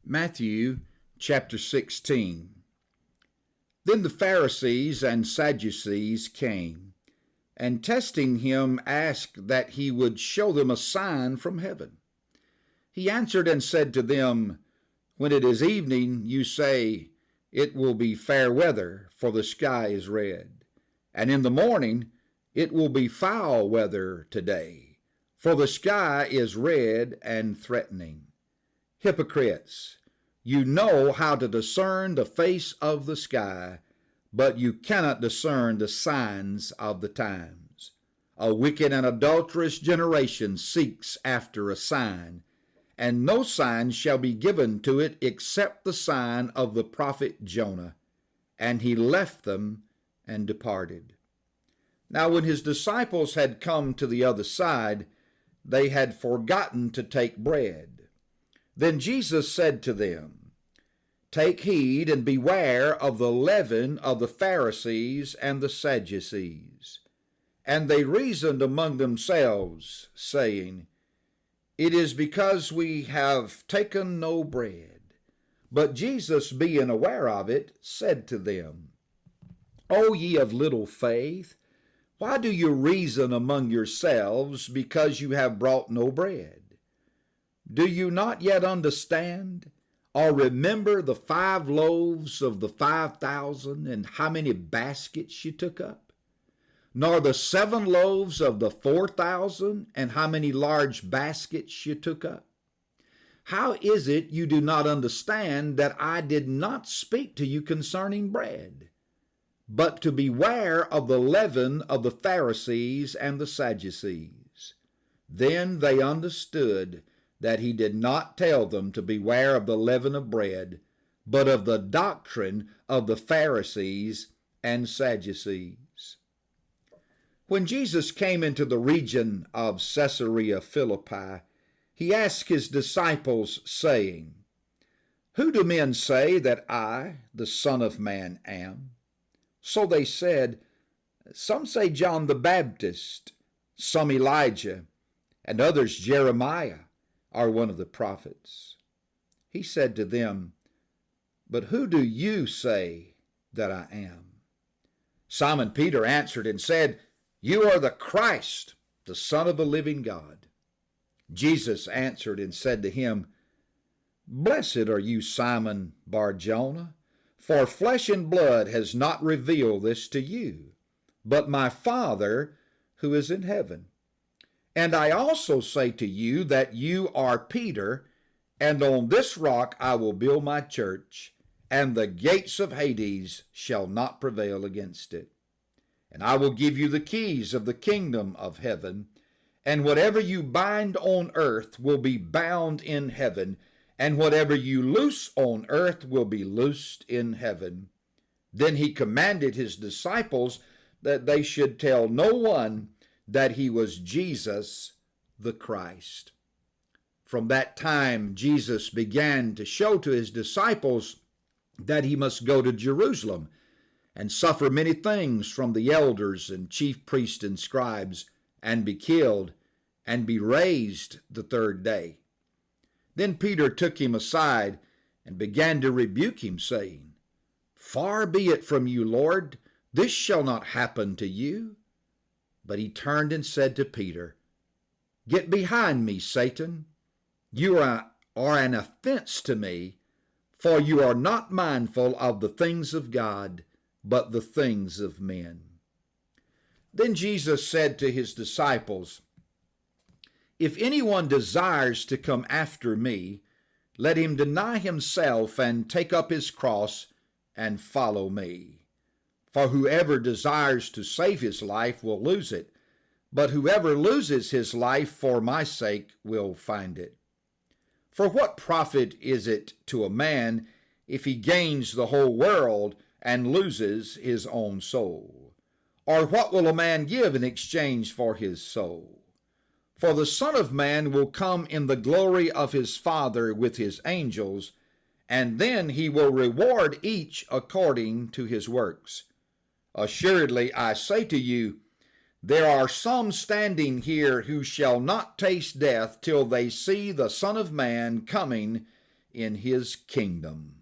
Matthew chapter 16. Then the Pharisees and Sadducees came, and testing him asked that he would show them a sign from heaven. He answered and said to them, When it is evening, you say, It will be fair weather, for the sky is red. And in the morning, it will be foul weather today, for the sky is red and threatening. Hypocrites, you know how to discern the face of the sky, but you cannot discern the signs of the times. A wicked and adulterous generation seeks after a sign, and no sign shall be given to it except the sign of the prophet Jonah. And he left them and departed. Now when his disciples had come to the other side, they had forgotten to take bread. Then Jesus said to them, Take heed and beware of the leaven of the Pharisees and the Sadducees. And they reasoned among themselves, saying, It is because we have taken no bread. But Jesus, being aware of it, said to them, O ye of little faith, why do you reason among yourselves because you have brought no bread? Do you not yet understand, or remember the 5 loaves of the 5,000 and how many baskets you took up? Nor the 7 loaves of the 4,000 and how many large baskets you took up? How is it you do not understand that I did not speak to you concerning bread, but to beware of the leaven of the Pharisees and the Sadducees? Then they understood that he did not tell them to beware of the leaven of bread, but of the doctrine of the Pharisees and Sadducees. When Jesus came into the region of Caesarea Philippi, he asked his disciples, saying, Who do men say that I, the Son of Man, am? So they said, Some say John the Baptist, some Elijah, and others Jeremiah, or one of the prophets. He said to them, But who do you say that I am? Simon Peter answered and said, You are the Christ, the Son of the living God. Jesus answered and said to him, Blessed are you, Simon Bar-Jonah, for flesh and blood has not revealed this to you, but my Father who is in heaven. And I also say to you that you are Peter, and on this rock I will build my church, and the gates of Hades shall not prevail against it. And I will give you the keys of the kingdom of heaven, and whatever you bind on earth will be bound in heaven, and whatever you loose on earth will be loosed in heaven. Then he commanded his disciples that they should tell no one that he was Jesus the Christ. From that time, Jesus began to show to his disciples that he must go to Jerusalem and suffer many things from the elders and chief priests and scribes, and be killed, and be raised the 3rd day. Then Peter took him aside and began to rebuke him, saying, Far be it from you, Lord, this shall not happen to you. But he turned and said to Peter, Get behind me, Satan. You are an offense to me, for you are not mindful of the things of God, but the things of men. Then Jesus said to his disciples, If anyone desires to come after me, let him deny himself and take up his cross and follow me. For whoever desires to save his life will lose it, but whoever loses his life for my sake will find it. For what profit is it to a man if he gains the whole world and loses his own soul? Or what will a man give in exchange for his soul? For the Son of Man will come in the glory of his Father with his angels, and then he will reward each according to his works. Assuredly, I say to you, there are some standing here who shall not taste death till they see the Son of Man coming in his kingdom.